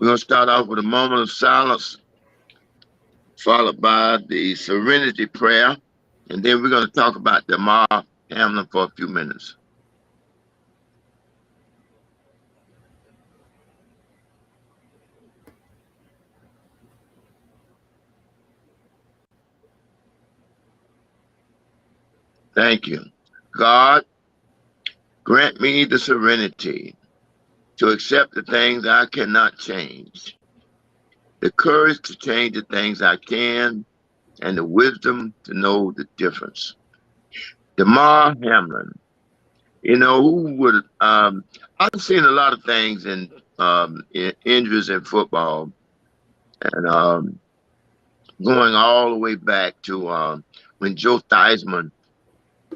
We're going to start off with a moment of silence, followed by the serenity prayer, and then we're going to talk about Damar Hamlin for a few minutes. Thank you. God, grant me the serenity to accept the things I cannot change, the courage to change the things I can, and the wisdom to know the difference. Damar Hamlin, who would, I've seen a lot of things in injuries in football, and going all the way back to when Joe Theismann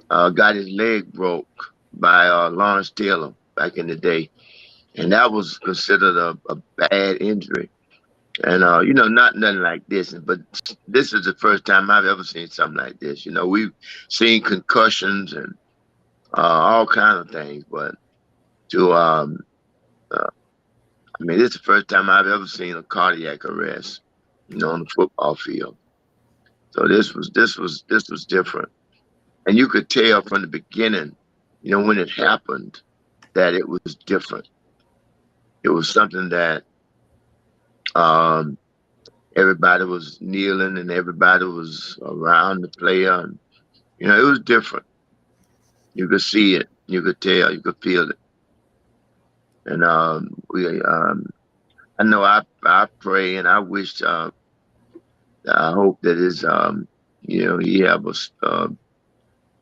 got his leg broke by Lawrence Taylor back in the day. And that was considered a bad injury. And, nothing like this. But this is the first time I've ever seen something like this. We've seen concussions and all kinds of things. But this is the first time I've ever seen a cardiac arrest, on the football field. So this was different. And you could tell from the beginning, when it happened, that it was different. It was something that everybody was kneeling and everybody was around the player. And, it was different. You could see it. You could tell. You could feel it. And I know I pray and I wish, I hope that he have a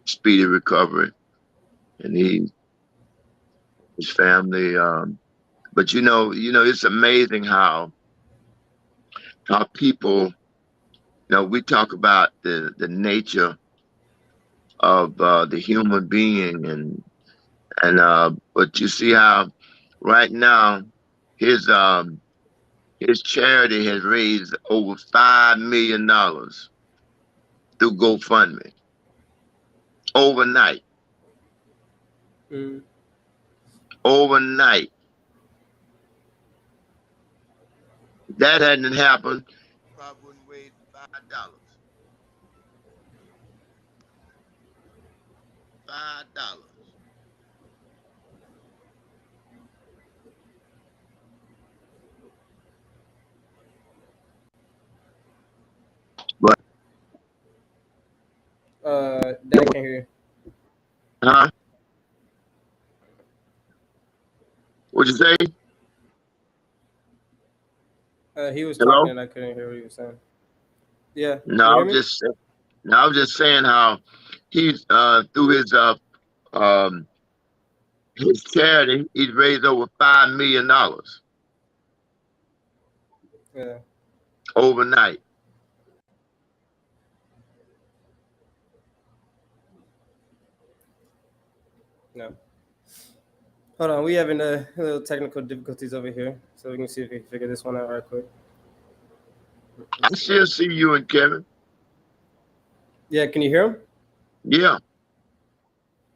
speedy recovery and his family. But it's amazing how people, we talk about the nature of the human being but you see how right now his charity has raised over $5 million through GoFundMe overnight. Overnight. If that hadn't happened, probably wouldn't raise $5. $5. But Dad can't hear you. Huh? What'd you say? He was Hello? talking and I couldn't hear what he was saying. Yeah. No, I was just saying how he's through his charity, he's raised over $5 million Yeah. overnight. No. Hold on, we having a little technical difficulties over here, so we can see if we can figure this one out right quick. I still see you and Kevin. Yeah, can you hear him? Yeah,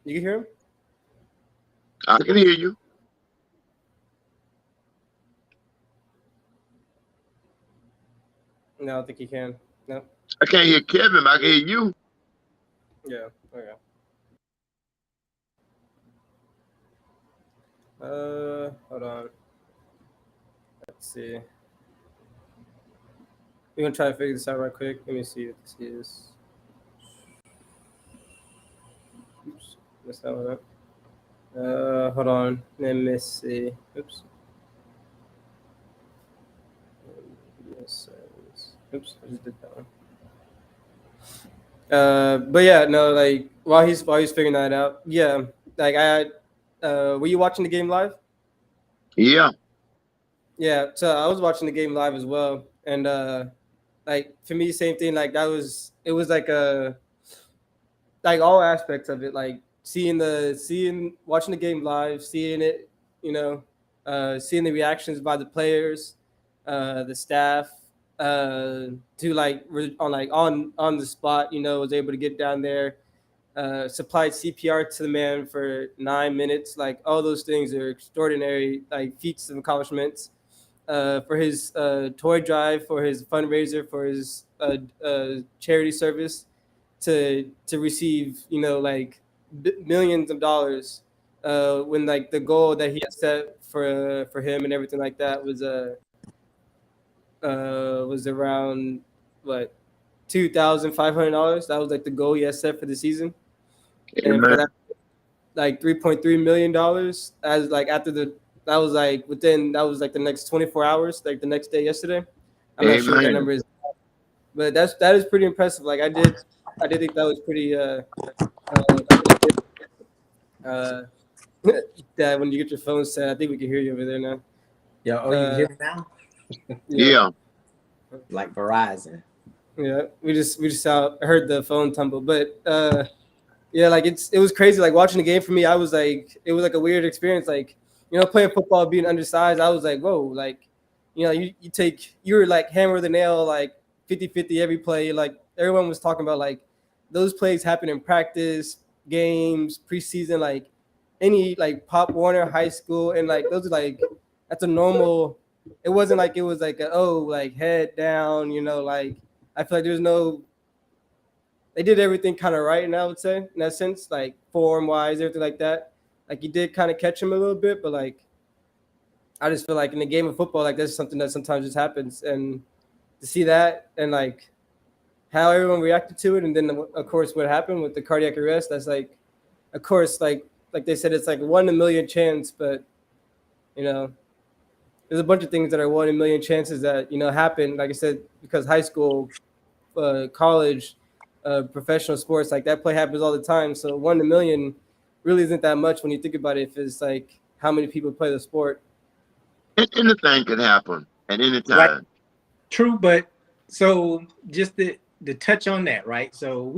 You can hear him? I can hear you. No, I don't think he can. No. I can't hear Kevin, but I can hear you. Yeah. Okay. Hold on. Let's see. We're gonna try to figure this out right quick. Let me see what this is. Oops, messed that one up. Hold on. Let me see. Oops. Oops, I just did that one. But yeah, no, like while he's figuring that out, yeah, like were you watching the game live? Yeah. Yeah, so I was watching the game live as well, and like for me, same thing. Like it was like all aspects of it, like watching the game live, seeing it, seeing the reactions by the players, the staff, to on the spot, was able to get down there, supplied CPR to the man for 9 minutes. Like all those things are extraordinary, like feats of accomplishments. for his toy drive, for his fundraiser, for his charity service, to receive, you know, like millions of dollars, when like the goal that he had set for him and everything like that was around what, $2,500. That was like the goal he had set for the season, and for Amen. that, like $3.3 million, as like after the that was like within that was like the next 24 hours, like the next day yesterday. I'm not sure what that Amen. number is, but that is pretty impressive. Like I did think that was pretty good. Uh, that when you get your phone set, I think we can hear you over there now. Yeah, oh, you can Uh, hear me now? yeah, Yeah. Like Verizon. yeah. We just heard the phone tumble, but yeah, like it was crazy. Like watching the game for me, I was like, it was like a weird experience. Like, you know, playing football, being undersized, I was like, whoa, like, you know, you were like hammer the nail, like 50-50 every play. Like everyone was talking about like those plays happen in practice, games, preseason, like any like Pop Warner high school, and like those are like that's a normal. It wasn't like it was like like head down, you know, like I feel like there's no they did everything kind of right, and I would say in that sense, like form wise, everything like that. Like you did kind of catch him a little bit, but like I just feel like in the game of football, like that's something that sometimes just happens, and to see that and like how everyone reacted to it, and then of course what happened with the cardiac arrest, that's like, of course, like they said, it's like 1 in a million chance, but you know, there's a bunch of things that are 1 in a million chances that, you know, happen. Like I said, because high school, college, professional sports, like that play happens all the time. So 1 in a million really isn't that much when you think about it. If it's like how many people play the sport. Anything could happen at any Right. time. True, but so just to touch on that, right? So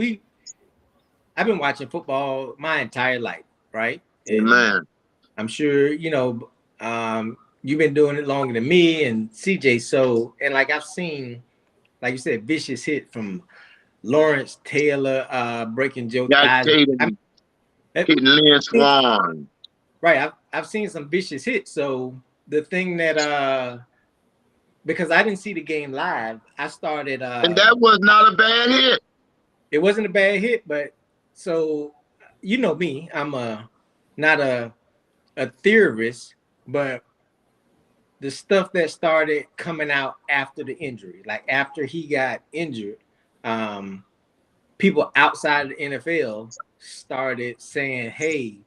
I've been watching football my entire life, right? And Amen. I'm sure, you've been doing it longer than me and CJ. So, and like I've seen, like you said, vicious hit from Lawrence Taylor, breaking Joe Got thighs. I Tatum mean, hitting Lynn Swan. right. I've seen some vicious hits. So the thing that because I didn't see the game live, I started And that was not a bad hit. it wasn't a bad hit, but so you know me, I'm not a theorist, but the stuff that started coming out after the injury, like after he got injured, um, people outside of the NFL started saying, "Hey,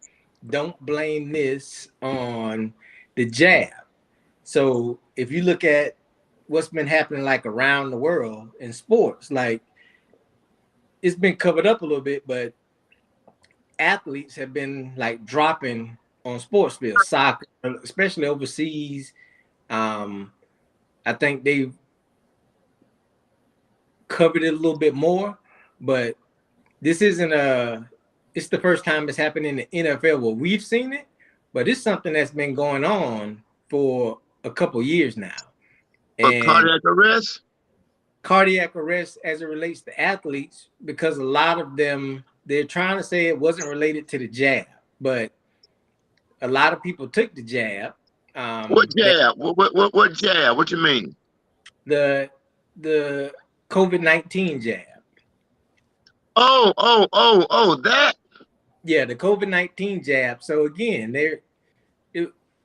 don't blame this on the jab." So if you look at what's been happening like around the world in sports, like it's been covered up a little bit, but athletes have been like dropping on sports fields, soccer, especially overseas. I think they've covered it a little bit more, but this isn't it's the first time it's happened in the NFL where we've seen it, but it's something that's been going on for a couple years now. But And cardiac arrest? cardiac arrest as it relates to athletes, because a lot of them, they're trying to say it wasn't related to the jab, but a lot of people took the jab. What That jab? What jab? What you mean? the COVID-19 jab. That. Yeah, the COVID-19 jab. So again, it,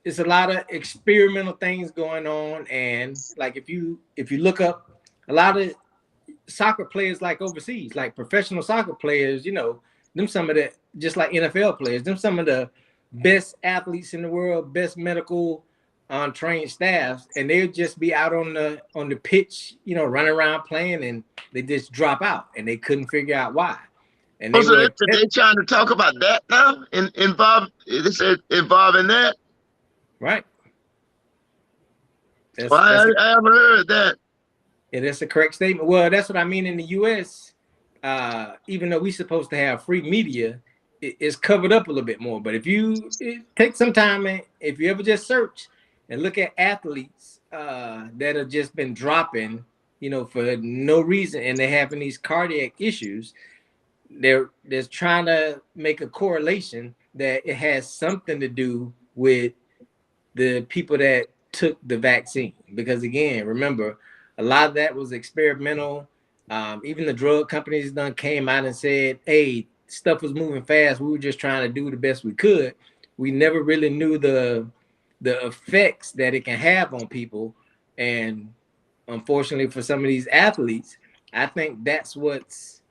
it's a lot of experimental things going on, and like if you look up a lot of soccer players, like overseas, like professional soccer players, them some of the, just like NFL players, them some of the best athletes in the world, best medical trained staffs, and they'll just be out on the pitch, running around playing, and they just drop out, and they couldn't figure out why, and Oh, they so were they trying to talk about that now? They said involving that? right. Well, That's I haven't heard that. Yeah, that's a correct statement. Well, that's what I mean in the U.S. Even though we're supposed to have free media, it's covered up a little bit more. But if you take some time, and if you ever just search and look at athletes that have just been dropping, for no reason, and they're having these cardiac issues, they're trying to make a correlation that it has something to do with the people that took the vaccine, because again, remember, a lot of that was experimental. Even the drug companies done came out and said, hey, stuff was moving fast, we were just trying to do the best we could. We never really knew the effects that it can have on people. And unfortunately for some of these athletes, I think that's what's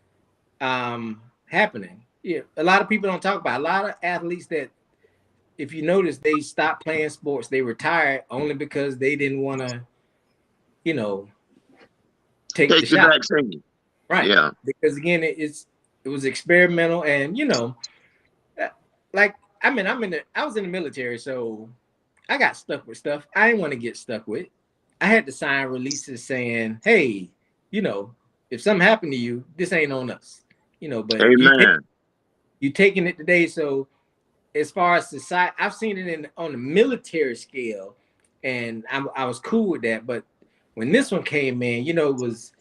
happening. Yeah, a lot of people don't talk about a lot of athletes that, if you notice, they stopped playing sports, they retired only because they didn't want to, you know, take the Take the shot. vaccine. Right. Yeah. Because again, it was experimental, and like I was in the military, so I got stuck with stuff I didn't want to get stuck with. I had to sign releases saying, hey, if something happened to you, this ain't on us. But Amen. you taking it today. So as far as society, I've seen it on the military scale, and I was cool with that. But when this one came in, it was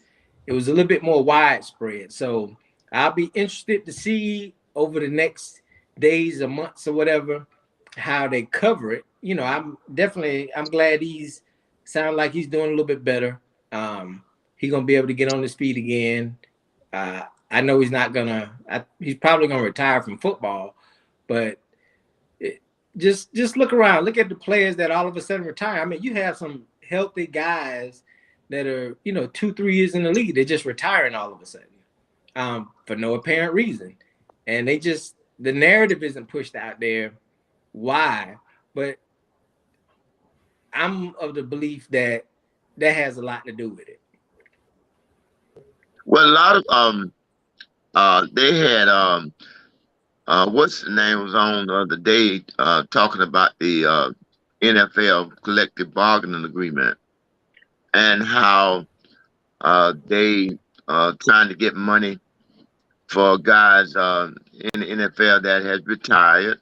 a little bit more widespread. So I'll be interested to see over the next days or months or whatever how they cover it. I'm glad he's sound like he's doing a little bit better. He's gonna be able to get on his feet again. I know he's not gonna. He's probably gonna retire from football, but it, just look around. Look at the players that all of a sudden retire. I mean, you have some healthy guys that are 2-3 years in the league. They're just retiring all of a sudden for no apparent reason, and the narrative isn't pushed out there. Why? But I'm of the belief that has a lot to do with it. Well, a lot of they had what's the name was on the other day talking about the NFL collective bargaining agreement and how they trying to get money for guys in the NFL that has retired,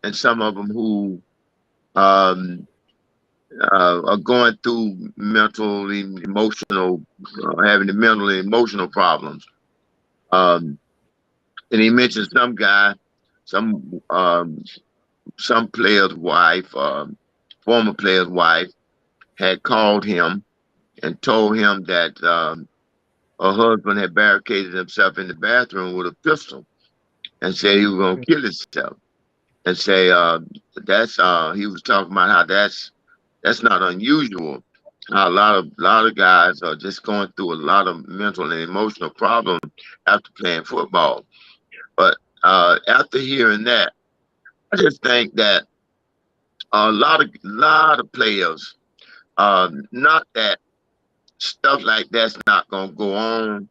and some of them who um, are going through mental, emotional, having the mental and emotional problems. Um, and he mentioned some guy, some some player's wife, former player's wife, had called him and told him that her husband had barricaded himself in the bathroom with a pistol and said he was going to kill himself. And say that's he was talking about how that's not unusual. How a lot of guys are just going through a lot of mental and emotional problems after playing football. But after hearing that, I just think that a lot of players, not that stuff like that's not gonna go on,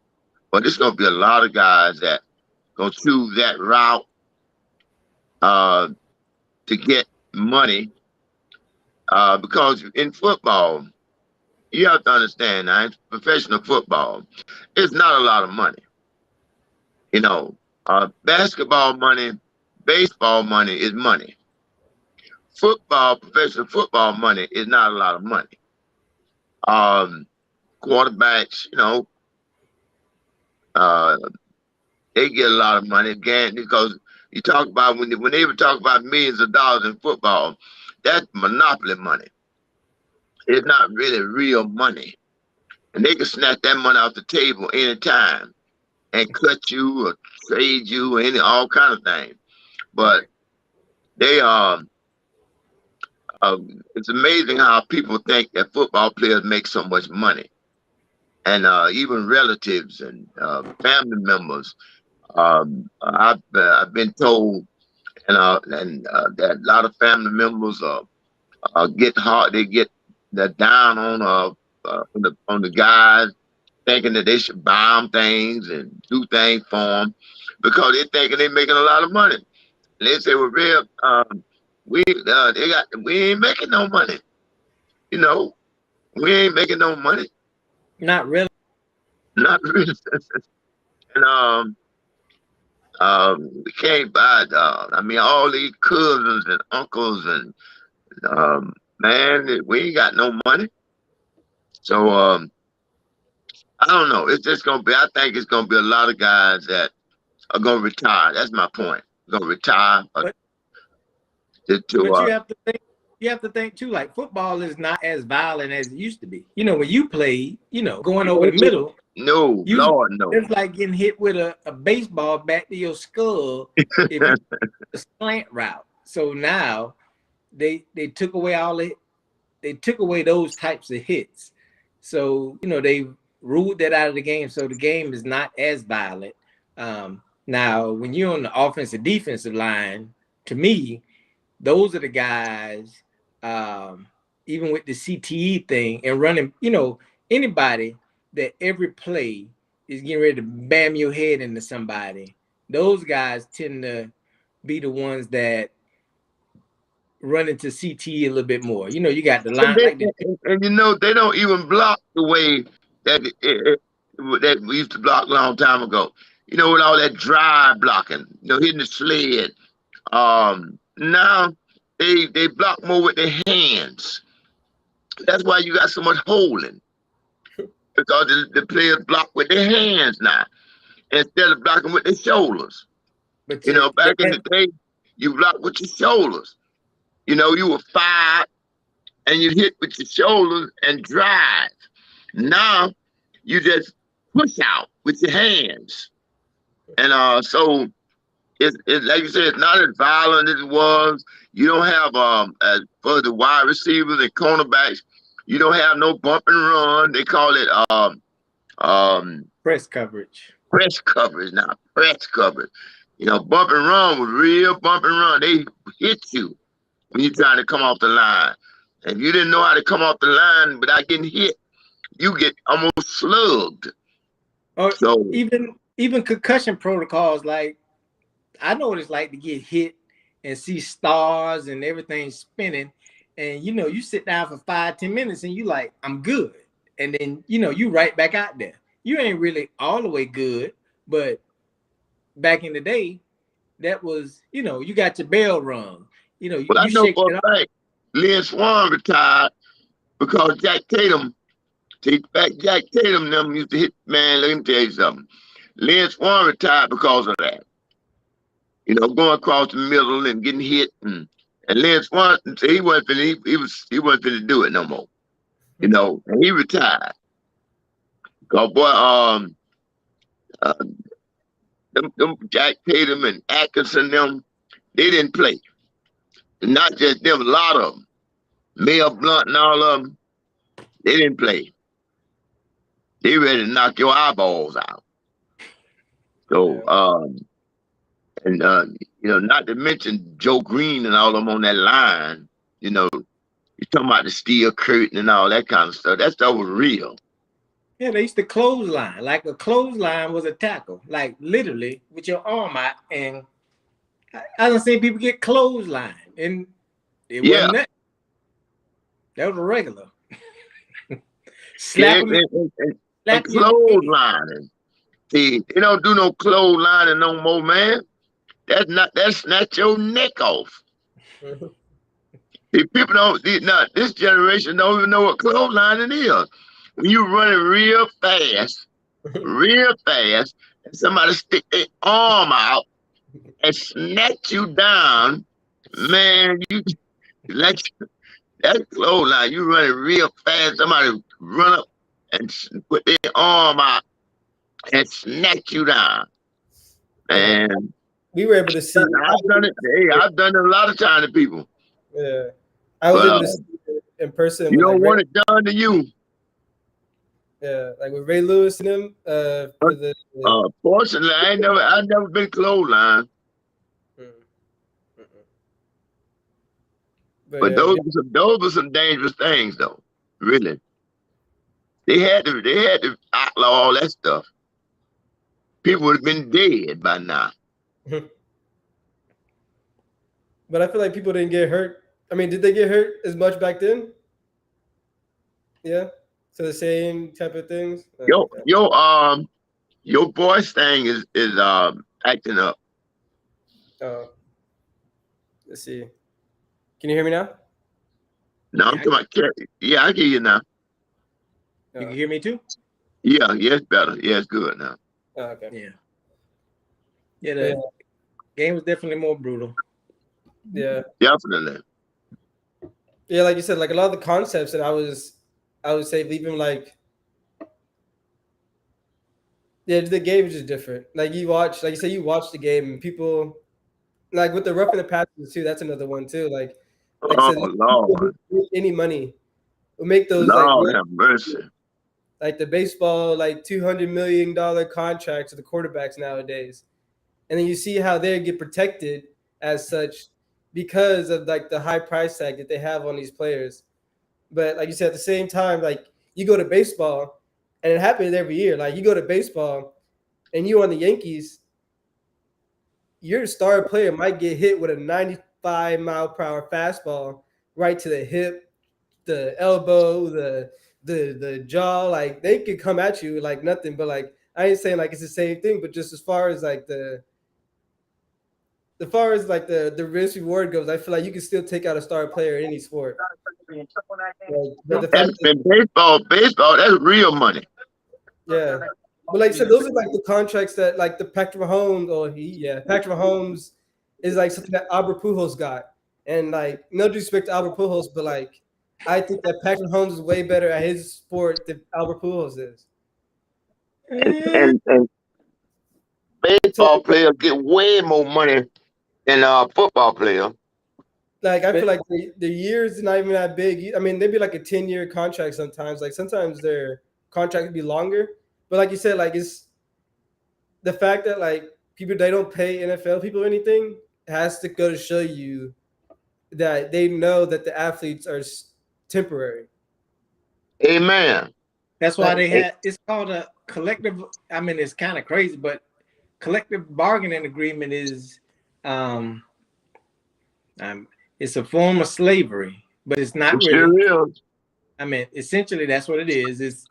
but it's gonna be a lot of guys that gonna choose that route uh, to get money because in football, you have to understand now, it's professional football, it's not a lot of money. You know, basketball money, baseball money is money. Football, professional football money is not a lot of money. Um, Quarterbacks, uh, they get a lot of money again because you talk about when they even talk about millions of dollars in football, that's monopoly money. It's not really real money, and they can snatch that money off the table anytime and cut you or trade you, any all kind of things. But they it's amazing how people think that football players make so much money, and even relatives and family members. I've been told, and that a lot of family members get hard. They get that down on the guys, thinking that they should buy them things and do things for them because they're thinking they're making a lot of money. And they say, "Well, real, we ain't making no money. You know, we ain't making no money, Not really. not really." And we can't buy a dog. I mean, all these cousins and uncles and man, we ain't got no money. So I don't know. It's just gonna be. I think it's gonna be a lot of guys that are gonna retire. That's my point. Gonna retire But to you have to think. you have to think too, like football is not as violent as it used to be. You know, when you played, you know, going over the middle, No, you Lord, no. it's like getting hit with a baseball back to your skull if you a slant route. So now they took away all it. They took away those types of hits. So, you know, they ruled that out of the game. So the game is not as violent. Now, when you're on the offensive defensive line, to me, those are the guys, even with the CTE thing and running, you know, anybody that every play is getting ready to bam your head into somebody, those guys tend to be the ones that run into CTE a little bit more. You know, you got the line like the And you know, they don't even block the way that we used to block a long time ago. You know, with all that dry blocking, you know, hitting the sled. Now they block more with their hands. That's why you got so much holding, because the players block with their hands now instead of blocking with their shoulders. but You know, back in the day, you block with your shoulders. You know, you were fired and you hit with your shoulders and drive. Now you just push out with your hands. And so it's like you said, it's not as violent as it was. You don't have as for the wide receivers and cornerbacks, you don't have no bump and run. They call it press coverage. press coverage now. Press coverage. You know, bump and run was real bump and run. They hit you when you're trying to come off the line. If you didn't know how to come off the line without getting hit, you get almost slugged. Or So even concussion protocols, like I know what it's like to get hit and see stars and everything spinning. And you know, you sit down for 5-10 minutes and you like, I'm good. And then you know, you right back out there. You ain't really all the way good, but back in the day, that was, you know, you got your bell rung. You know, but I you know shake for it a up. fact, Lynn Swan retired because Jack Tatum, take back Jack Tatum, them used to hit, man, let me tell you something. Lynn Swan retired because of that. You know, going across the middle and getting hit, and Lynn Swan said he wasn't finna, he wasn't finna do it no more. You know, and he retired. Cause boy, uh, them Jack Tatum and Atkinson, them, they didn't play. And not just them, a lot of them. Mel Blunt and all of them, they didn't play. They ready to knock your eyeballs out. So, and you know, not to mention Joe Green and all of them on that line. You know, you talking about the steel curtain and all that kind of stuff. That stuff was real. Yeah, they used to clothesline. Like a clothesline was a tackle, like literally with your arm out. And I done seen people get clothesline, and it Yeah, wasn't that. That was a regular. yeah, Slap them in, and slap you in the head. clotheslining. See, they don't do no clotheslining no more, man. That's snatch your neck off. See, people don't, not this generation don't even know what clotheslining is. When you running real fast, and somebody stick their arm out and snatch you down, man, you like that clothesline. You running real fast, somebody run up and put their arm out and snatch you down. And We were able to see. I've done it. Hey, I've done it a lot of times to people. Yeah, I was But able to see it in person you with like don't want it done to you. yeah, like with Ray Lewis and him. For the Fortunately, I've never been clothesline. mm, mm-mm. But But yeah, those were some dangerous things, though. Really, they had to outlaw all that stuff. People would have been dead by now. but I feel like people didn't get hurt. I mean, did they get hurt as much back then? Yeah, so the same type of things. Oh, Yo, okay. your voice thing is acting up. Oh, let's see. Can you hear me now? Now I'm Yeah, talking about yeah, I hear you now. you can Oh, hear me too. Yeah, it's better. Yeah, it's good now. oh, okay. Yeah, yeah. Yeah, The game was definitely more brutal. yeah. Definitely. Yeah, like you said, like a lot of the concepts that I would say even like yeah, the game is just different. Like you watch, like you say, you watch the game and people like with the roughing the passes too. That's another one too. Like I Oh said, Lord, any money will make those Lord have mercy. like the baseball like $200 million contracts to the quarterbacks nowadays, and then you see how they get protected as such because of like the high price tag that they have on these players. But like you said, at the same time, like you go to baseball, and it happens every year. Like you go to baseball, and you on the Yankees, your star player might get hit with a 95-mile-per-hour fastball right to the hip, the elbow, the jaw. Like they could come at you like nothing. But like I ain't saying like it's the same thing, but just as far as like the risk reward goes, I feel like you can still take out a star player in any sport. Like, but the fact And, that and baseball, that's real money. yeah. But like I said, those are like the contracts that like the Patrick Mahomes or Patrick Mahomes is like something that Albert Pujols got. And like no disrespect to Albert Pujols, but like I think that Patrick Mahomes is way better at his sport than Albert Pujols is. And So baseball players get way more money than football players. like I feel But like the years is not even that big. I mean, they'd be like a 10-year contract sometimes. Like sometimes their contract would be longer. But like you said, like it's the fact that like people they don't pay NFL people anything has to go to show you that they know that the athletes are temporary. Amen. that's why Like they A- had it's called a collective. I mean, it's kind of crazy, but collective bargaining agreement is um, um it's a form of slavery, but it's not It really. sure is. I mean, essentially that's what it is. It's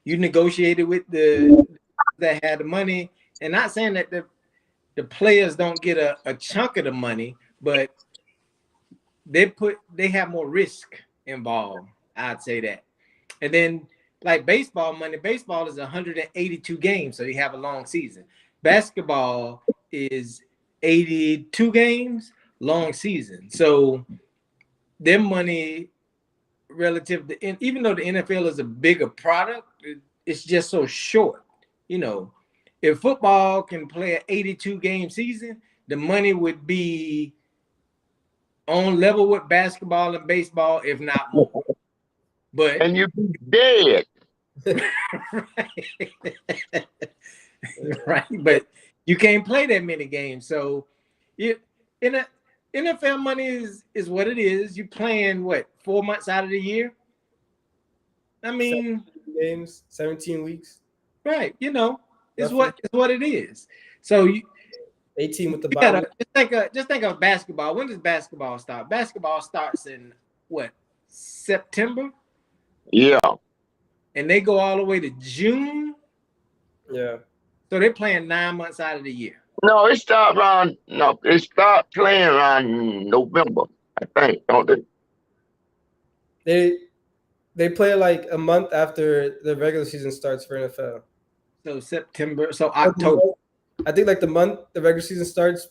you negotiated with the that had the money, and not saying that the players don't get a chunk of the money, but they have more risk involved. I'd say that. And then like baseball money, baseball is 182 games, so you have a long season. Basketball is 82 games, long season. So their money relative to, and even though the NFL is a bigger product, it's just so short. You know, if football can play an 82 game season, the money would be on level with basketball and baseball, if not more. But And you be dead. right, right, but you can't play that many games. So, you in a NFL money is what it is. You playing what 4 months out of the year. I mean, 17 games, 17 weeks, right? You know, roughly is what it is. So you 18 with the you bye gotta week. just think of basketball. When does basketball start? Basketball starts in what September, Yeah. and they go all the way to June. Yeah, So they're playing 9 months out of the year. No, it start playing around November, I think, don't they? they they play like a month after the regular season starts for NFL. So September, so Like the October. month- I think like the month the regular season starts,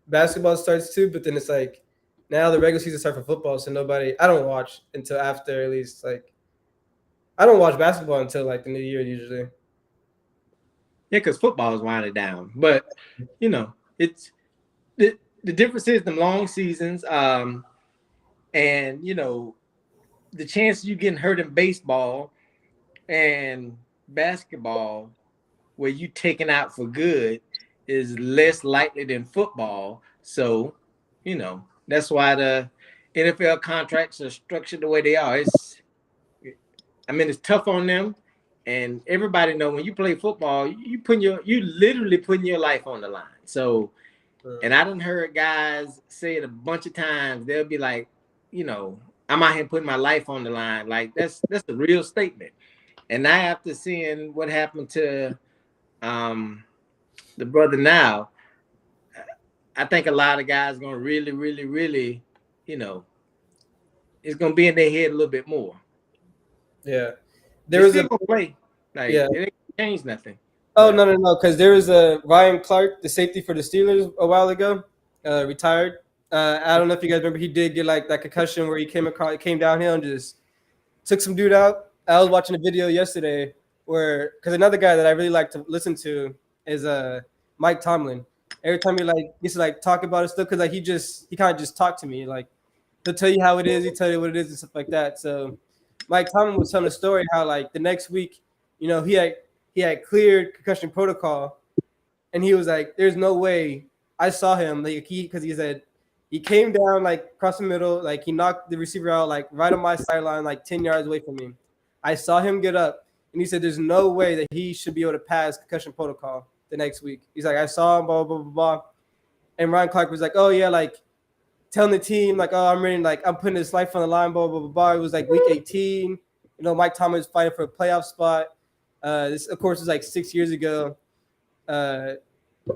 basketball starts too. But then it's like now the regular season starts for football, so nobody. I don't watch until after at least like I don't watch basketball until like the new year usually. Yeah, because football is winding down. But you know, it's the difference is the long seasons, and you know, the chance you getting hurt in baseball and basketball, where you taken out for good, is less likely than football. So, you know, that's why the NFL contracts are structured the way they are. I mean, it's tough on them, and everybody know when you play football, you literally putting your life on the line. So, and I done heard guys say it a bunch of times. They'll be like, you know, I'm out here putting my life on the line. Like that's a real statement. And now after seeing what happened to the brother now, I think a lot of guys gonna really, really, really, you know, it's gonna be in their head a little bit more. Yeah, there They was still a gonna play. Like yeah. it ain't changed nothing. Oh But no, because there was a Ryan Clark, the safety for the Steelers, a while ago, retired. I don't know if you guys remember, he did get like that concussion where he came downhill and just took some dude out. I was watching a video yesterday where, because another guy that I really like to listen to is Mike Tomlin. Every time he like gets to like talk about his stuff, because like he kind of just talked to me. Like he'll tell you how it is, he'll tell you what it is and stuff like that. So Mike Tomlin was telling a story how like the next week, he had cleared concussion protocol, and he was like, "There's no way." I saw him like because he said he came down like across the middle, like he knocked the receiver out like right on my sideline, like 10 yards away from me. I saw him get up, and he said, "There's no way that he should be able to pass concussion protocol the next week." He's like, "I saw him, blah blah blah blah." And Ryan Clark was like, "Oh yeah, like telling the team like, oh, I'm ready, like I'm putting his life on the line, blah blah blah blah." It was like week 18. Mike Thomas was fighting for a playoff spot. This of course was like 6 years ago. And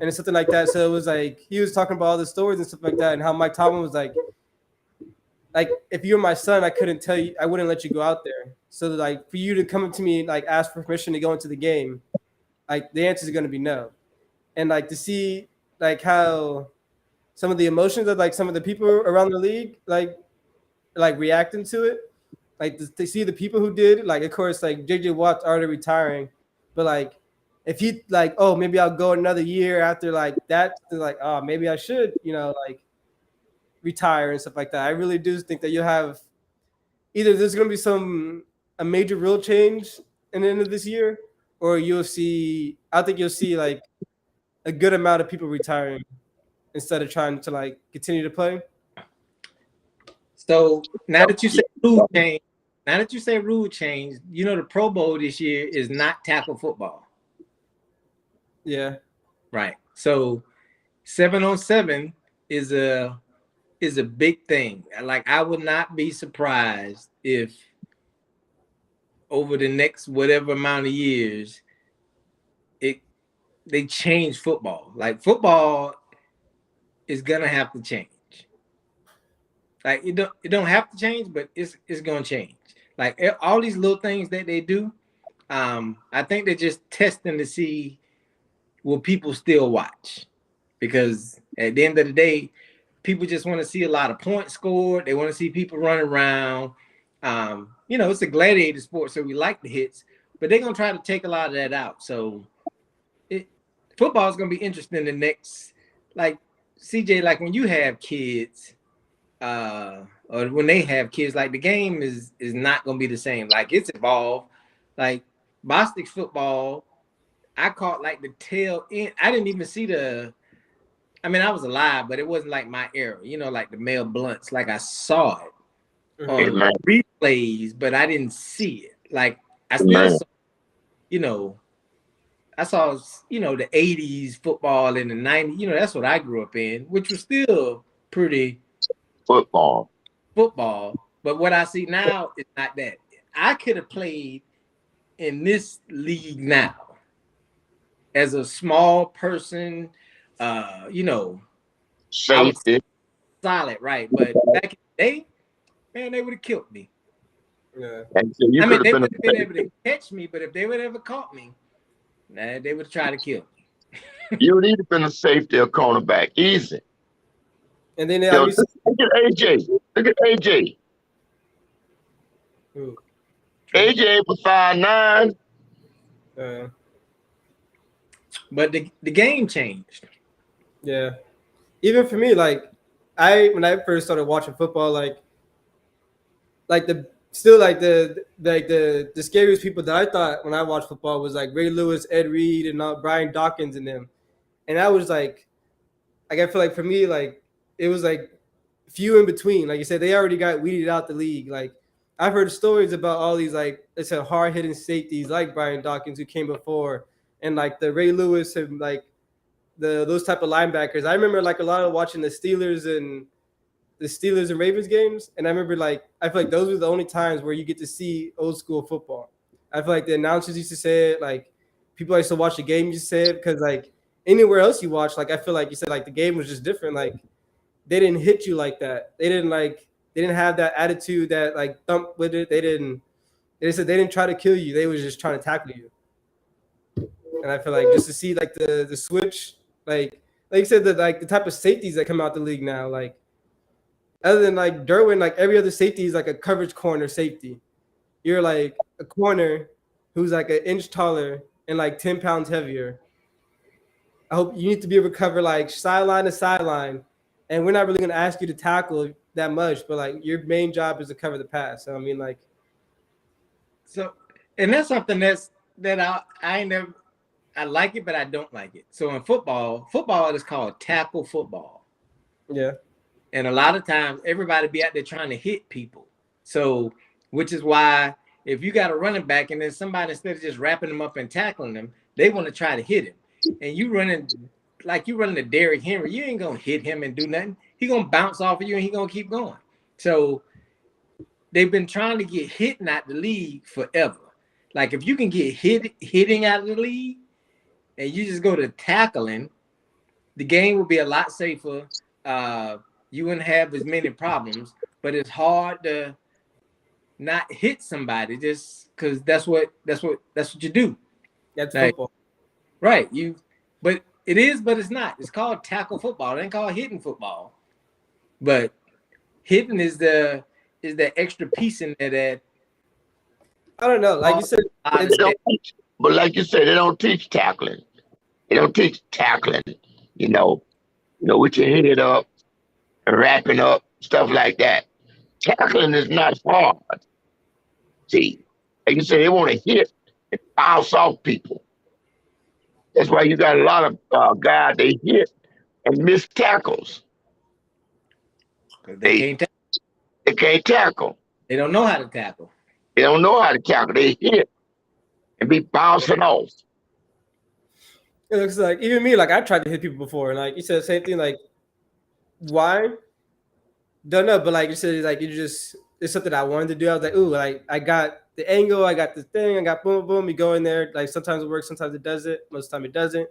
it's something like that. So it was like he was talking about all the stories and stuff like that, and how Mike Tomlin was like if you're my son, I couldn't tell you, I wouldn't let you go out there. So like for you to come up to me like ask for permission to go into the game, like the answer is going to be no. And like to see like how some of the emotions of like some of the people around the league like reacting to it, like to see the people who did, like of course like JJ Watt's already retiring, but like if he like, oh, maybe I'll go another year after like that, like, oh, maybe I should, like retire and stuff like that. I really do think that you'll have either there's going to be a major real change in the end of this year, or I think you'll see like a good amount of people retiring instead of trying to like continue to play. So now that you say rule change, the Pro Bowl this year is not tackle football. Yeah. Right. So 7-on-7 is a big thing. Like I would not be surprised if over the next whatever amount of years they change football. Like football is gonna have to change. Like it don't have to change, but it's gonna change. Like all these little things that they do, I think they're just testing to see will people still watch, because at the end of the day, people just want to see a lot of points scored. They want to see people run around. It's a gladiator sport, so we like the hits, but they're gonna try to take a lot of that out. So football is gonna be interesting the next, like CJ, like when you have kids, or when they have kids, like the game is not gonna be the same. Like it's evolved. Like Bostic football, I caught like the tail end. I didn't even see I was alive, but it wasn't like my era, like the Mel Blunts. Like I saw it on replays, but I didn't see it. Like I still saw, I saw, the 80s football in the 90s. That's what I grew up in, which was still pretty football. But what I see now is not that. I could have played in this league now as a small person, safety, solid, right? But back in the day, man, they would have killed me. Yeah. They would have been able to catch me, but if they would have ever caught me, they would have tried to kill me. You would either been a safety or cornerback, easy. And then look at AJ. Look at AJ. Ooh. AJ was 5'9". But the game changed. Yeah. Even for me, like when I first started watching football, the scariest people that I thought when I watched football was like Ray Lewis, Ed Reed, and Brian Dawkins and them. And I was like I feel like for me, like it was like few in between. Like you said, they already got weeded out the league. Like I've heard stories about all these like it's a hard hitting safeties like Brian Dawkins who came before, and like the Ray Lewis and like those type of linebackers. I remember like a lot of watching the Steelers and Ravens games, and I remember like I feel like those were the only times where you get to see old school football. I feel like the announcers used to say it, like people used to watch the game used to say it, because like anywhere else you watch, like I feel like you said like the game was just different. Like they didn't hit you like that. They didn't have that attitude that like thump with it. They said they didn't try to kill you. They was just trying to tackle you. And I feel like just to see like the switch, like you said, the type of safeties that come out the league now, like Other than like Derwin, like every other safety is like a coverage corner safety. You're like a corner who's like an inch taller and like 10 pounds heavier. I hope you need to be able to cover like sideline to sideline. And we're not really going to ask you to tackle that much, but like your main job is to cover the pass. So, I mean, like, So, and that's something that I ain't never, I like it, but I don't like it. So in football is called tackle football. yeah. And a lot of times everybody be out there trying to hit people. So, which is why if you got a running back and then somebody, instead of just wrapping them up and tackling them, they want to try to hit him. And you running to Derrick Henry, you ain't gonna hit him and do nothing. He gonna bounce off of you and he gonna keep going. So they've been trying to get hitting out the league forever. Like if you can get hitting out of the league and you just go to tackling, the game will be a lot safer. You wouldn't have as many problems, but it's hard to not hit somebody just because that's what you do. That's like, football. Right. But it's not. It's called tackle football. It ain't called hitting football. But hitting is the extra piece in there that I don't know. Like you said, but like you said, they don't teach tackling. They don't teach tackling. With your head up and wrapping up, stuff like that. Tackling is not hard. See, like you said, they want to hit and bounce off people. That's why you got a lot of guys they hit and miss tackles. They can't tackle. They don't know how to tackle. They don't know how to tackle. They hit and be bouncing off. it looks like even me, like I tried to hit people before, and like you said the same thing. Like, why? Don't know, but like you said, like it's something I wanted to do. I was like, ooh, like I got the angle, I got the thing, I got boom, boom. You go in there, like sometimes it works, sometimes it doesn't. Most of the time it doesn't.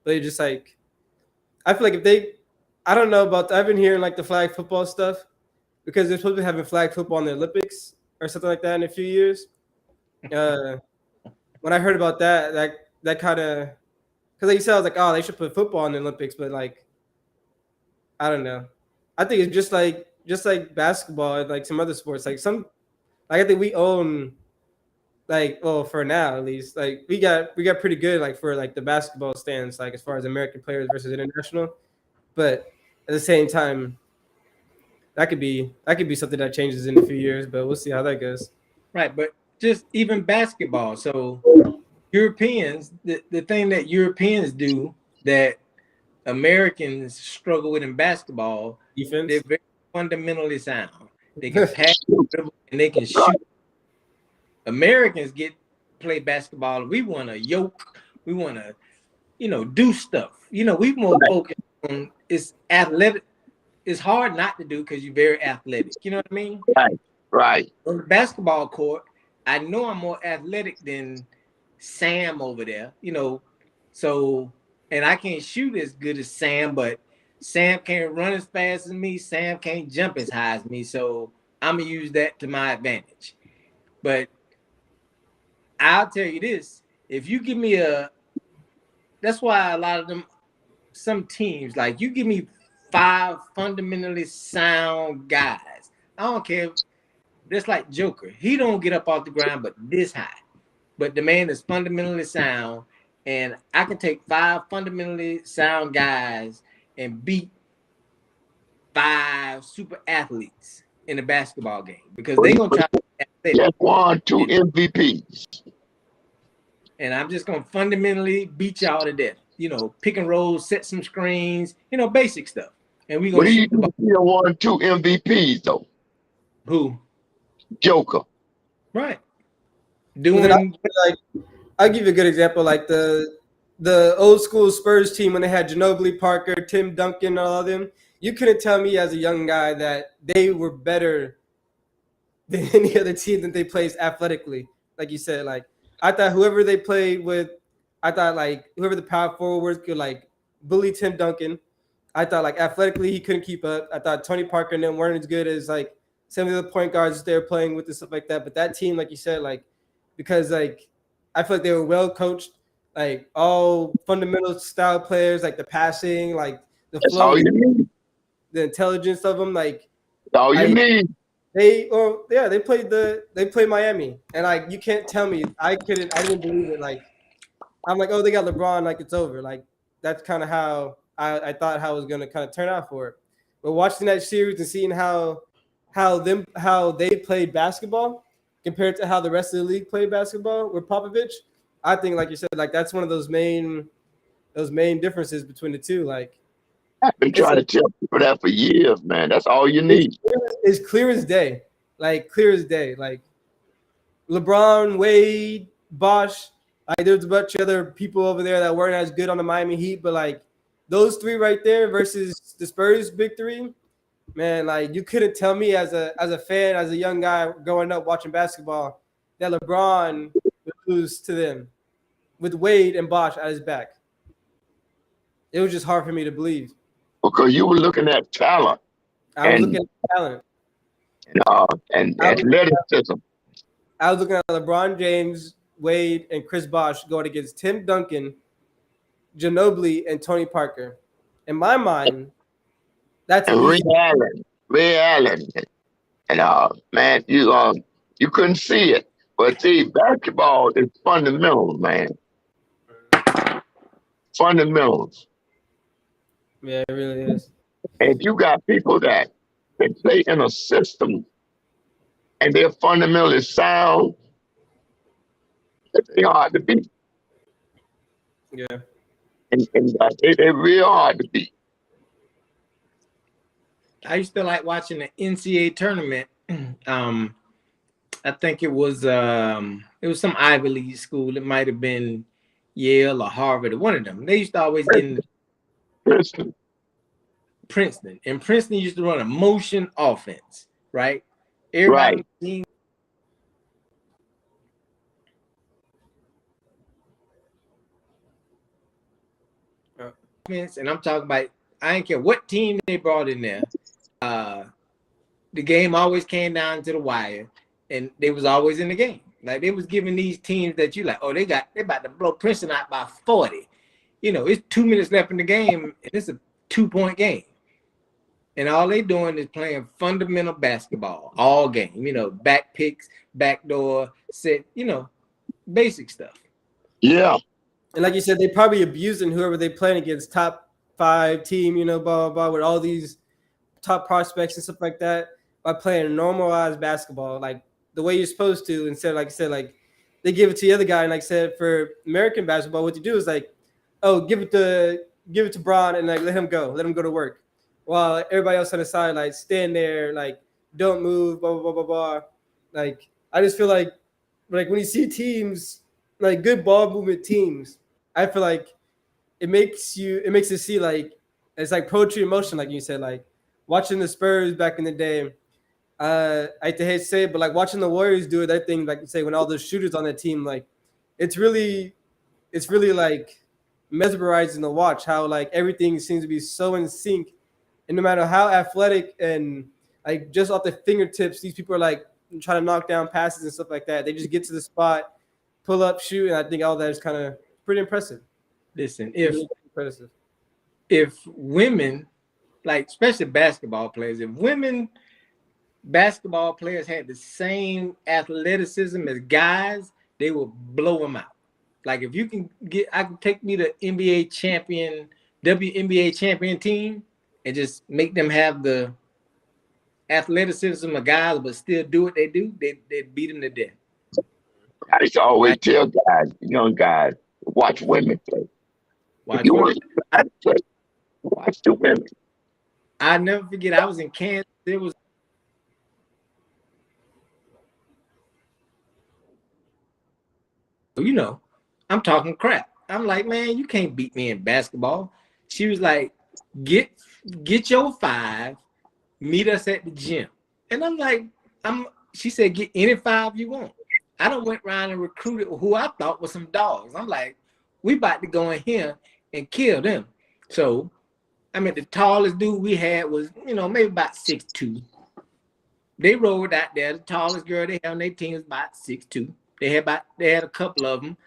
But you're just like, I feel like I don't know about. I've been hearing like the flag football stuff because they're supposed to be having flag football in the Olympics or something like that in a few years. When I heard about that kind of, because like you said, I was like, oh, they should put football in the Olympics, but like, I don't know. I think it's just like basketball and like some other sports. Like I think we own, like, well, for now at least, like we got pretty good like for like the basketball stands, like as far as American players versus international. But at the same time, that could be something that changes in a few years. But we'll see how that goes. Right, but just even basketball. So Europeans, the thing that Europeans do that Americans struggle with in basketball, Defense. they're very fundamentally sound. They can pass and they can shoot. Americans play basketball. We want to yoke. We want to, do stuff. We more focused on it's athletic. It's hard not to do because you're very athletic. You know what I mean? Right. On the basketball court, I know I'm more athletic than Sam over there. So and I can't shoot as good as Sam, but Sam can't run as fast as me. Sam can't jump as high as me. So I'm gonna use that to my advantage. But I'll tell you this: if you give me that's why a lot of some teams, like you give me 5 fundamentally sound guys. I don't care. Just like Joker, he don't get up off the ground, but this high. But the man is fundamentally sound, and I can take 5 fundamentally sound guys and beat 5 super athletes in a basketball game because they're gonna try to just 1, 2 MVPs. And I'm just gonna fundamentally beat y'all to death. Pick and roll, set some screens, basic stuff. And we gonna shoot the ball. 1, 2 MVPs though. Who? Joker. Right. I'll give you a good example, like the old school Spurs team when they had Ginobili, Parker, Tim Duncan, all of them. You couldn't tell me as a young guy that they were better than any other team that they played athletically. Like you said, like I thought whoever they played with, like whoever the power forwards could like bully Tim Duncan. I thought like athletically he couldn't keep up. I thought Tony Parker and them weren't as good as like some of the point guards they were playing with and stuff like that. But that team, like you said, like because like I feel like they were well coached, like all fundamental style players, like the passing, like the flow, the intelligence of them, like all you need. They played Miami, and like you can't tell me I didn't believe it. Like I'm like, oh, they got LeBron, like it's over. Like that's kind of how I thought how it was gonna kind of turn out for it. But watching that series and seeing how they played basketball compared to how the rest of the league played basketball with Popovich, I think like you said, like that's one of those main differences between the two. Like I've been trying to tell people that for years, man. That's all you need. It's clear as day. Like clear as day. Like LeBron, Wade, Bosh, like there's a bunch of other people over there that weren't as good on the Miami Heat, but like those three right there versus the Spurs big three, man, like you couldn't tell me as a fan, as a young guy growing up watching basketball, that LeBron would lose to them with Wade and Bosh at his back. It was just hard for me to believe. Because you were looking at talent. I was looking at talent. And athleticism. I was looking at LeBron James, Wade, and Chris Bosh going against Tim Duncan, Ginobili, and Tony Parker. In my mind, that's Ray Allen. And man, you couldn't see it. But see, basketball is fundamental, man. Fundamentals. Yeah, it really is. And if you got people that can play in a system and they're fundamentally sound, they hard to beat. Yeah. And they're real hard to beat. I used to like watching the NCAA tournament. I think it was some Ivy League school. It might have been Yale or Harvard or one of them. They used to always get in Princeton. And Princeton used to run a motion offense, right? Everybody right. And I'm talking about, I didn't care what team they brought in there. The game always came down to the wire, and they was always in the game. Like they was giving these teams that you like, oh, they about to blow Princeton out by 40. You know, it's 2 minutes left in the game, and it's a 2-point game. And all they doing is playing fundamental basketball all game. You know, back picks, backdoor, set, you know, basic stuff. Yeah. And like you said, they probably abusing whoever they playing against, top 5 team, you know, blah, blah, blah, with all these top prospects and stuff like that by playing normalized basketball, like the way you're supposed to, instead of, like I said, like they give it to the other guy. And like I said, for American basketball, what you do is like, oh, give it to Bron and like let him go to work. While everybody else on the side, like stand there, like don't move, blah, blah, blah, blah, blah. Like, I just feel like when you see teams, like good ball movement teams, I feel like it makes it see like it's like poetry in motion, like you said, like watching the Spurs back in the day. I hate to say it, but like watching the Warriors do it, that thing, like you say, when all those shooters on the team, like it's really like mesmerizing to watch how like everything seems to be so in sync. And no matter how athletic and like just off the fingertips, these people are like trying to knock down passes and stuff like that. They just get to the spot, pull up, shoot, and I think all that is kind of pretty impressive. Listen, if women, like especially basketball players, if women basketball players had the same athleticism as guys, they will blow them out. Like if you can I can take me to NBA champion, WNBA champion team, and just make them have the athleticism of guys, but still do what they do, they'd beat them to death. I used to always tell guys, young guys, watch women play. Watch the women. I never forget, I was in Kansas. There was I'm talking crap. I'm like, man, you can't beat me in basketball. She was like, get your 5, meet us at the gym. And I'm like, she said, get any 5 you want. I done went around and recruited who I thought was some dogs. I'm like, we about to go in here and kill them. So, I mean, the tallest dude we had was, maybe about 6'2". They rolled out there. The tallest girl they had on their team was about 6'2". They had a couple of them.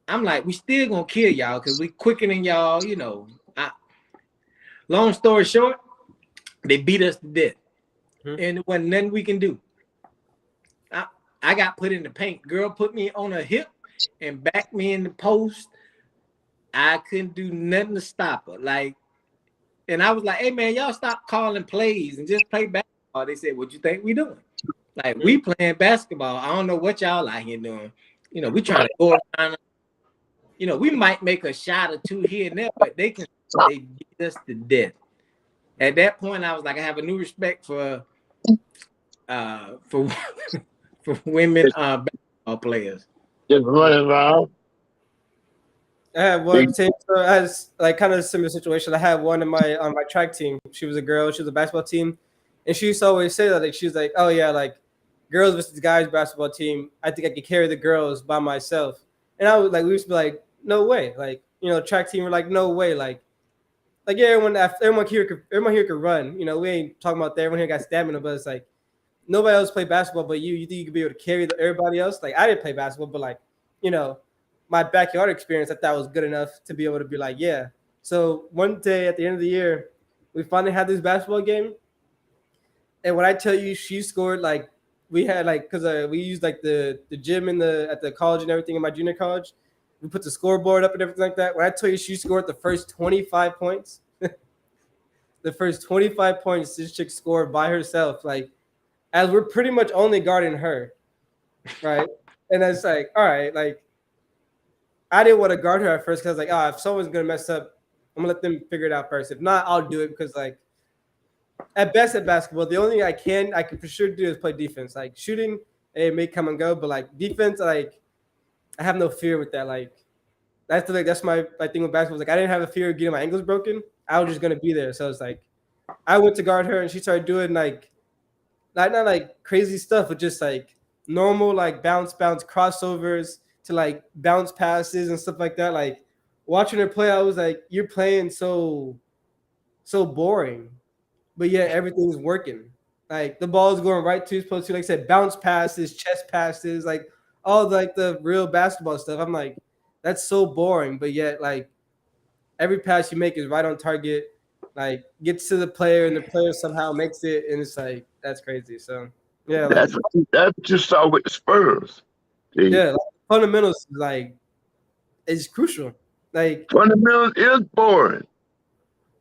I'm like, we still gonna kill y'all because we quicker than y'all, Long story short, they beat us to death. and there wasn't nothing we can do. I got put in the paint. Girl put me on her hip and backed me in the post. I couldn't do nothing to stop her. Like, and I was like, hey man, y'all stop calling plays and just play basketball. They said, what you think we doing? Like, we playing basketball. I don't know what y'all out here doing. You know, we trying to go around. You know, we might make a shot or two here and there, but they beat us to death. At that point, I was like, I have a new respect for women basketball players. Just running around. I had one team, so I had like kind of a similar situation. I had one on my track team. She was a girl. She was a basketball team, and she used to always say that. Like, she was like, "Oh yeah, like girls versus guys basketball team. I think I could carry the girls by myself." And I was like, we used to be like, "No way!" Like, you know, track team were like, "No way!" Like yeah, everyone here could run. You know, we ain't talking about that. Everyone here got stamina, but it's like nobody else play basketball but you. You think you could be able to carry everybody else? Like, I didn't play basketball, but like, you know, my backyard experience I thought was good enough to be able to be like, yeah. So one day at the end of the year, we finally had this basketball game, and when I tell you she scored, like, we had like, because we used like the gym at the college and everything in my junior college. We put the scoreboard up and everything like that. When I tell you she scored the first 25 points, the first 25 points this chick scored by herself, like, as we're pretty much only guarding her, right? And it's like, all right, like, I didn't want to guard her at first because, like, if someone's going to mess up, I'm going to let them figure it out first. If not, I'll do it because, like, at best at basketball, the only thing I can for sure do is play defense. Like, shooting, it may come and go, but, like, defense, like, I have no fear with that. Like, that's my thing with basketball. Like, I didn't have a fear of getting my ankles broken. I was just going to be there. So it's like, I went to guard her and she started doing, like, not like crazy stuff, but just, like, normal, like, bounce crossovers to, like, bounce passes and stuff like that. Like, watching her play, I was like, you're playing so boring, but yeah, everything's working. Like, the ball is going right to supposed to, like I said, bounce passes, chest passes, like all like the real basketball stuff. I'm like, that's so boring, but yet, like, every pass you make is right on target, like, gets to the player and the player somehow makes it, and it's like, that's crazy. So yeah, like, That's what you saw with the Spurs. See? Yeah, like, fundamentals like is crucial. Like, fundamentals is boring.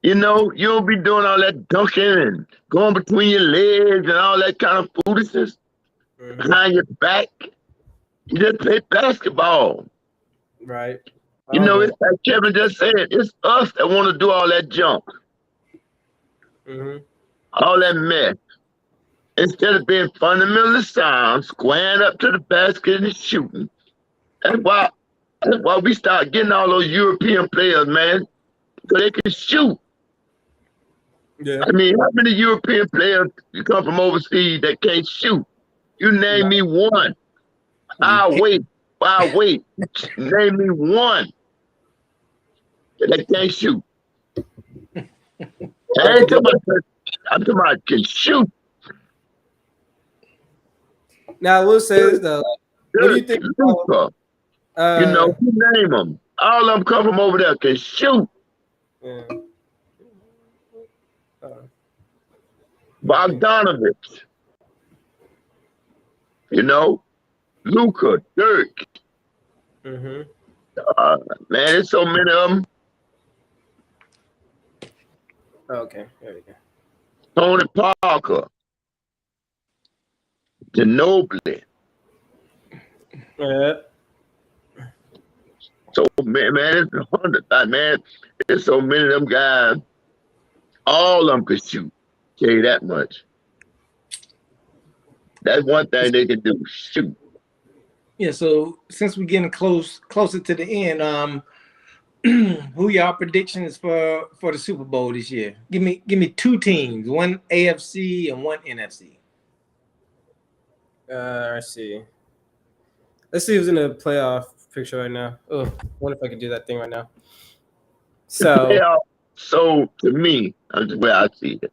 You know, you don't be doing all that dunking and going between your legs and all that kind of foolishness behind your back. You just play basketball. Right. You know, it's like Kevin just said, it's us that want to do all that junk. All that mess. Instead of being fundamentally sound, squaring up to the basket and shooting. That's why we start getting all those European players, man, so they can shoot. Yeah. I mean, how many European players come from overseas that can't shoot? You name me one. I'll wait. Name me one that can't shoot. I'm talking about can shoot. Now, I will say this though. What do you think? You know, you name them. All of them come from over there can shoot. Yeah. Bogdanovich. You know, Luka, Dirk. Man, there's so many of them. Okay, there we go. Tony Parker. Ginobili. Yeah. So man, it's 100. Man, there's so many of them guys. All of them could shoot. Tell you that much. That's one thing they can do. Shoot. Yeah. So since we're getting closer to the end, who y'all predictions for the Super Bowl this year? Give me two teams, one AFC and one NFC. Let's see. Let's see who's in the playoff picture right now. Oh, I wonder if I could do that thing right now. So to me, that's the way I see it.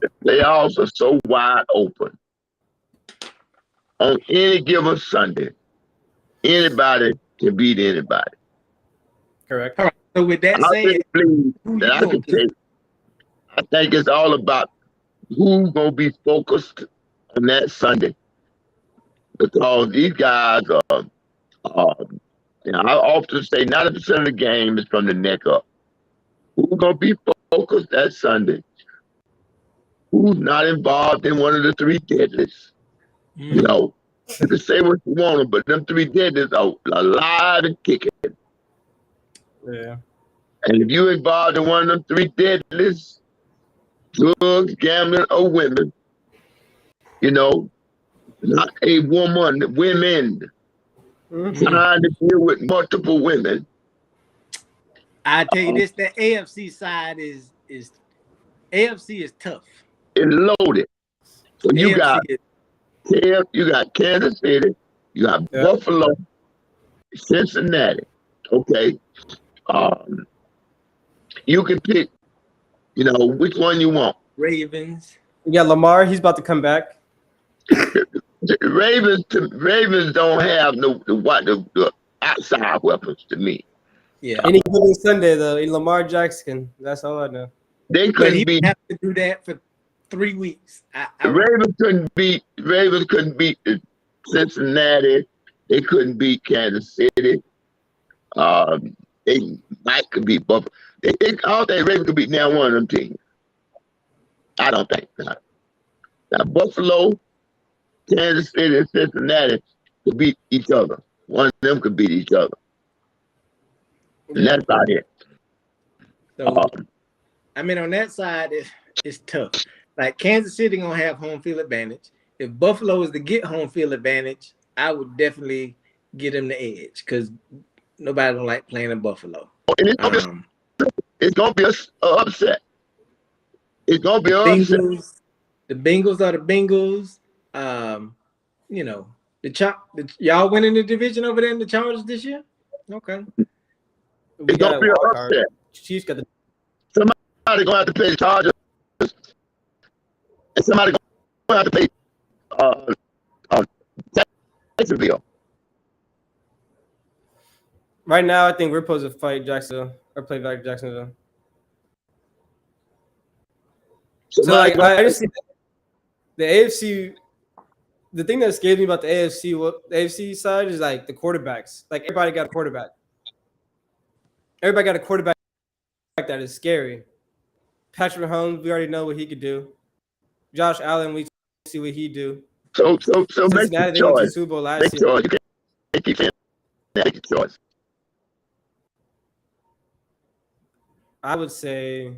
The playoffs are so wide open. On any given Sunday, anybody can beat anybody. Correct. All right. So with that said, I think it's all about who's gonna be focused on that Sunday? Because these guys are, uh, I often say 90% of the game is from the neck up. Who's gonna be focused that Sunday? Who's not involved in one of the three deadlies? You know, you can say what you want, but them three deadlies are alive and kicking. Yeah. And if you're involved in one of them three deadlies, drugs, gambling, or women, you know, not a woman, women trying to deal with multiple women. I tell you this, the AFC side is AFC is tough. It's loaded. So you AFC got Kansas City, you got Yeah. Buffalo, Cincinnati. Okay. You can pick, which one you want. Ravens. Yeah, Lamar, he's about to come back. Ravens don't have the outside weapons to me. Yeah. Any given Sunday though, Lamar Jackson. That's all I know. They But couldn't he beat have to do that for 3 weeks. Ravens couldn't beat Cincinnati. They couldn't beat Kansas City. They might could beat Buffalo. I don't think Ravens could beat now one of them teams. I don't think not. Now Buffalo, Kansas City, and Cincinnati could beat each other. One of them could beat each other. And that's about it. So I mean, on that side, it's tough. Like Kansas City gonna have home field advantage. If Buffalo is to get home field advantage, I would definitely get them the edge because nobody don't like playing in Buffalo. And it's gonna be an upset. It's gonna be an upset. The Bengals are the Bengals. You know, y'all winning the division over there in the Chargers this year. Okay. It's gonna be an upset. Chiefs got the. Somebody gonna have to pay the Chargers, and somebody gonna have to pay Jacksonville. Right now, I think we're supposed to fight Jacksonville or play back Jacksonville. So like, I just see the AFC. The thing that scares me about the AFC side is like the quarterbacks. Like everybody got a quarterback. Everybody got a quarterback that is scary. Patrick Mahomes, we already know what he could do. Josh Allen, we see what he do. So make Cincinnati, the they went to the choice. Super Bowl last Make year. choice. You can't keep saying that. Make your choice. I would say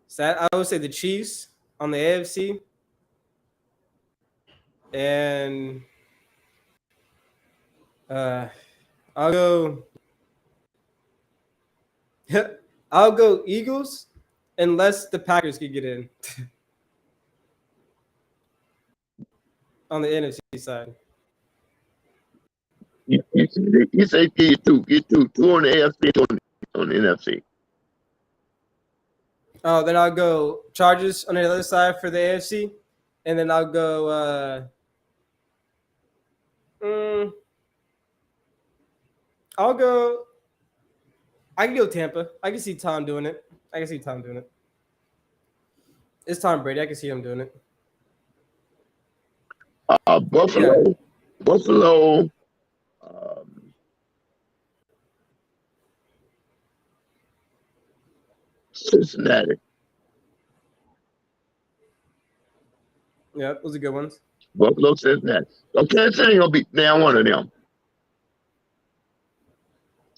the Chiefs on the AFC, and I'll go Eagles unless the Packers could get in on the NFC side. You say get two on the AFC, two on the NFC. Oh, then I'll go Chargers on the other side for the AFC, and then I'll go. I can go Tampa. I can see Tom doing it. It's Tom Brady. I can see him doing it. Buffalo. Cincinnati. Yeah, those are good ones. Buffalo, Cincinnati. Okay, City ain't gonna beat now one of them.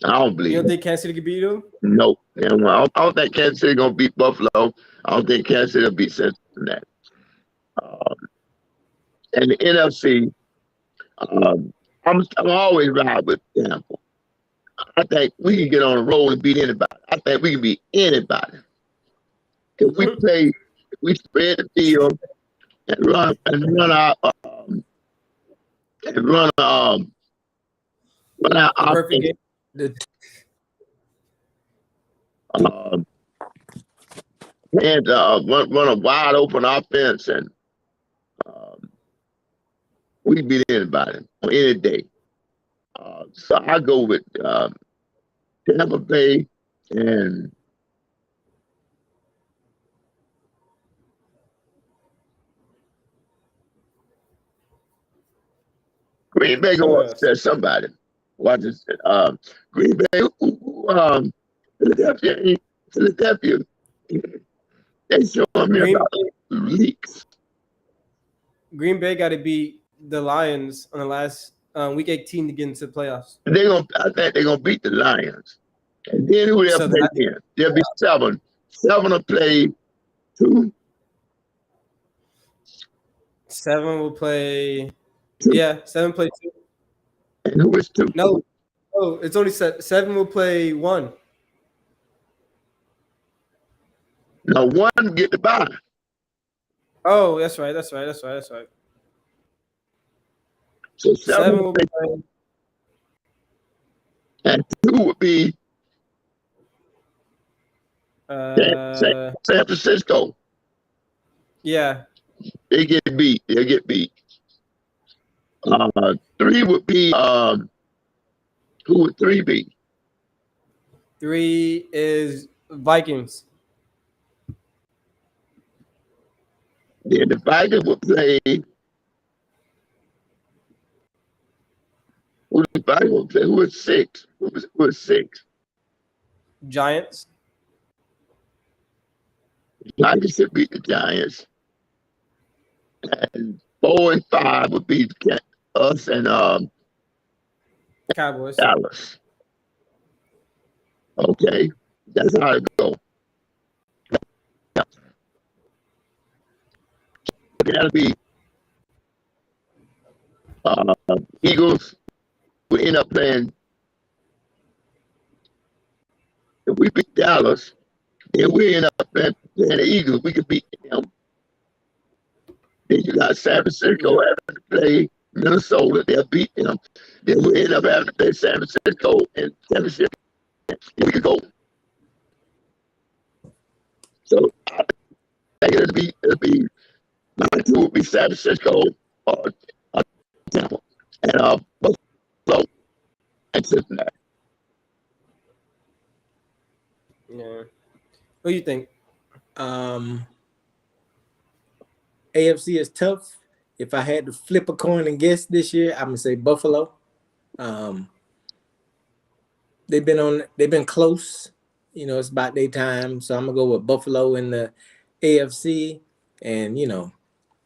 I don't believe. You don't think Kansas City could beat them? Nope. I don't think Kansas City gonna beat Buffalo. I don't think Kansas City will beat Cincinnati. And the NFC, I'm always ride with Tampa. I think we can get on a roll and beat anybody. I think we can beat anybody. If we spread the field and run our perfect game. And run a wide open offense, and we can beat anybody on any day. So I go with Tampa Bay and Green Bay gonna upset somebody. Watch this. Green Bay, Philadelphia, Philadelphia. They showing me about leaks. Green Bay got to beat the Lions on the last week 18 to get into the playoffs. I think they're gonna beat the Lions. And then who they'll play again? There'll be 7. 7 will play 2. 7 will play 2. Yeah, 7 play 2. And who is 2? No, it's only 7 will play 1. No, 1 get the bye. Oh, that's right. So 7 will play. And 2 would be San Francisco. Yeah. They'll get beat. 3 would be who would 3 be? 3 is Vikings. Then the Vikings would play. Who the Vikings would play? Who is 6? Who is 6? Giants. Vikings should beat the Giants. And 4 and 5 would be us and Cowboys. Dallas. Okay, that's how it go. That'll be Eagles. We end up playing. If we beat Dallas, then we end up playing the Eagles. We could beat them. Then you got San Francisco having to play Minnesota. They'll beat them. Then we end up having to play San Francisco and championship. We could go. So I think it'll be number 2 would be San Francisco or Tampa and Buffalo and Cincinnati. Yeah. What do you think? AFC is tough. If I had to flip a coin and guess this year, I'm gonna say Buffalo. They've been close. You know, it's about their time. So I'm gonna go with Buffalo in the AFC, and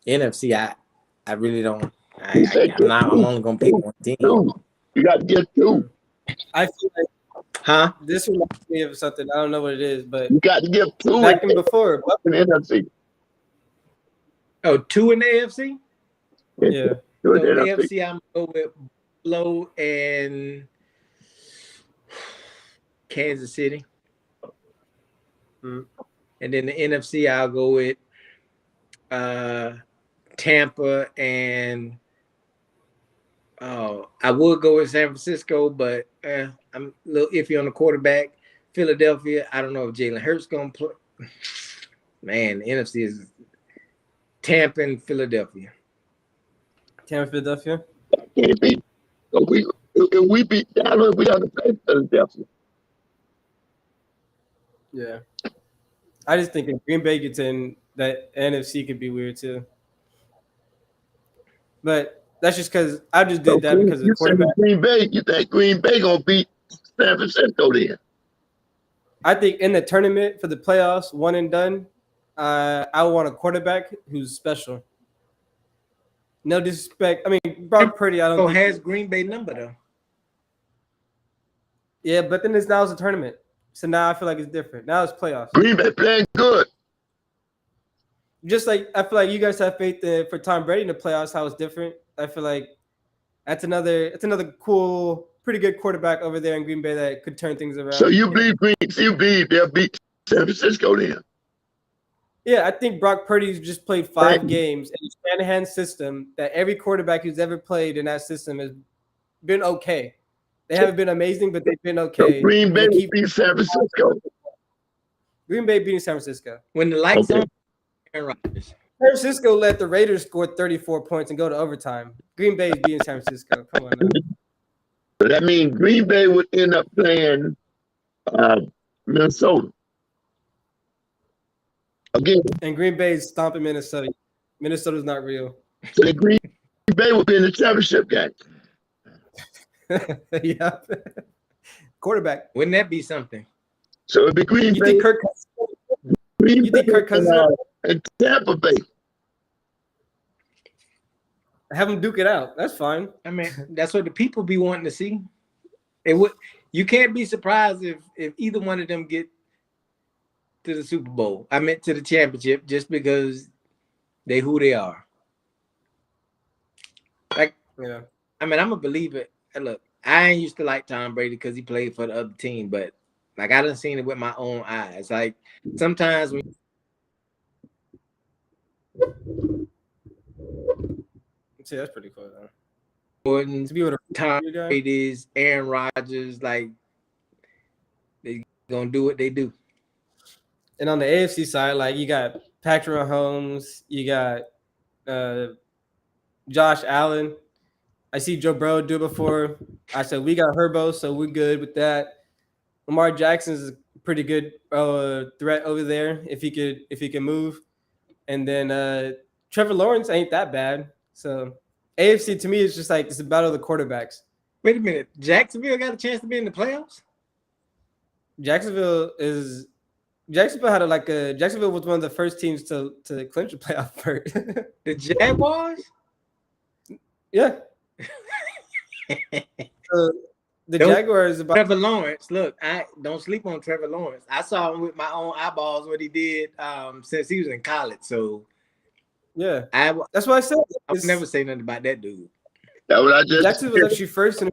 NFC. I really don't. I'm only gonna pick one team. You got to get 2. I feel like this reminds me of something. I don't know what it is, but you got to give 2 back in before in the NFC. Oh, 2 in the AFC? Yeah. So AFC, I'm going to go with Buffalo and Kansas City. And then the NFC, I'll go with Tampa and I would go with San Francisco, but I'm a little iffy on the quarterback. Philadelphia, I don't know if Jalen Hurts going to play. Man, the NFC is Tampa and Philadelphia. Philadelphia? Can't beat. So if we beat Dallas, we have to play Philadelphia. Yeah. I just think if Green Bay gets in, that NFC could be weird too. But that's just because I just did that because of the quarterback. Green Bay, you think Green Bay gonna beat San Francisco then? I think in the tournament for the playoffs, one and done, I want a quarterback who's special. No disrespect. I mean, Brock Purdy, I don't think has Green Bay number though. Yeah, but then now it's a tournament. So now I feel like it's different. Now it's playoffs. Green Bay playing good. Just like I feel like you guys have faith for Tom Brady in the playoffs, how it's different. I feel like that's another cool, pretty good quarterback over there in Green Bay that could turn things around. So you believe they'll beat San Francisco then? Yeah, I think Brock Purdy's just played 5 games in Shanahan's system that every quarterback who's ever played in that system has been okay. They haven't been amazing, but they've been okay. So Green Bay beat San Francisco. Green Bay beating San Francisco. When the lights on, San Francisco let the Raiders score 34 points and go to overtime. Green Bay is beating San Francisco. Come on now. So that means Green Bay would end up playing Minnesota. Again. And Green Bay is stomping Minnesota. Minnesota's not real. So Green Bay would be in the championship game. Yeah. Quarterback. Wouldn't that be something? So it'd be Green You Bay. think Kirk? Green You think Bay Kirk Cousins? and Tampa Bay. Have them duke it out. That's fine. I mean, that's what the people be wanting to see. It would. You can't be surprised if either one of them get to the Super Bowl. I meant to the championship, just because they who they are. Like, Yeah. I mean, I'm a believer. And look, I ain't used to like Tom Brady because he played for the other team, but like I done seen it with my own eyes. Like sometimes when See, that's pretty cool though. Jordan, To be able to Tom Brady's, Aaron Rodgers, like they gonna do what they do. And on the AFC side, like you got Patrick Mahomes, you got Josh Allen. I see Joe Burrow do it before. I said we got Herbo, so we're good with that. Lamar Jackson's a pretty good threat over there if he can move. And then Trevor Lawrence ain't that bad. So AFC to me is just like it's a battle of the quarterbacks. Wait a minute, Jacksonville got a chance to be in the playoffs? Jacksonville was one of the first teams to clinch a playoff berth. The Jaguars? Yeah. The Jaguars about Trevor Lawrence. Look, I don't sleep on Trevor Lawrence. I saw him with my own eyeballs what he did since he was in college. So yeah, that's what I said. I would never say nothing about that dude. That what I just Jacksonville was actually first, and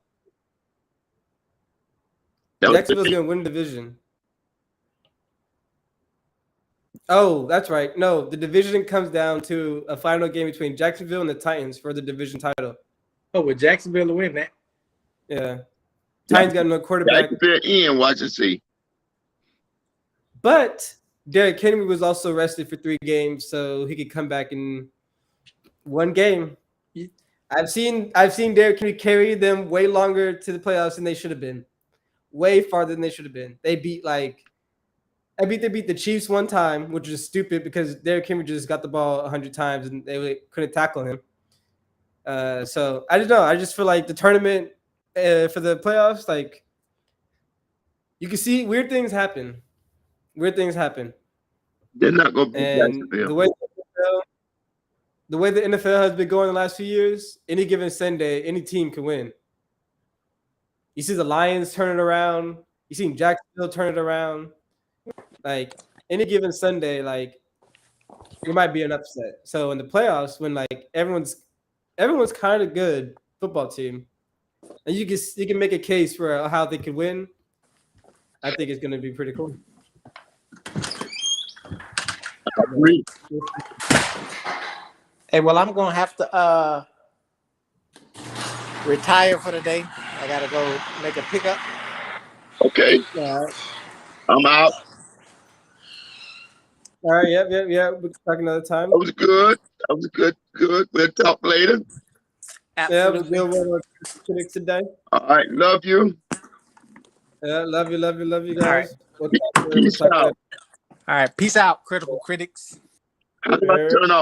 Jacksonville's gonna win the division. Oh, that's right. No, the division comes down to a final game between Jacksonville and the Titans for the division title. Oh, well, Jacksonville will win that. Yeah. Titans got no quarterback. Ian, watch and see. But Derrick Henry was also rested for 3 games, so he could come back in one game. I've seen Derrick Henry carry them way longer to the playoffs than they should have been. Way farther than they should have been. They beat the Chiefs one time, which is stupid because Derrick Henry just got the ball 100 times and they couldn't tackle him. So I don't know. I just feel like the tournament for the playoffs, like you can see weird things happen. They're not going to be Jacksonville. The way the NFL has been going the last few years, any given Sunday, any team can win. You see the Lions turn it around. You see Jacksonville turn it around. Like any given Sunday, like there might be an upset. So in the playoffs, when like everyone's kind of good football team, and you can make a case for how they could win, I think it's going to be pretty cool. Agree. Hey, well, I'm gonna have to retire for the day. I gotta go make a pickup. Okay. I'm out. All right. Yep. We'll talk another time. That was good. Good. We'll talk later. Absolutely. Yeah, we'll go with critics today. All right. Love you. Yeah, love you guys. Peace out. All right. Peace out, critical critics. How do I turn off?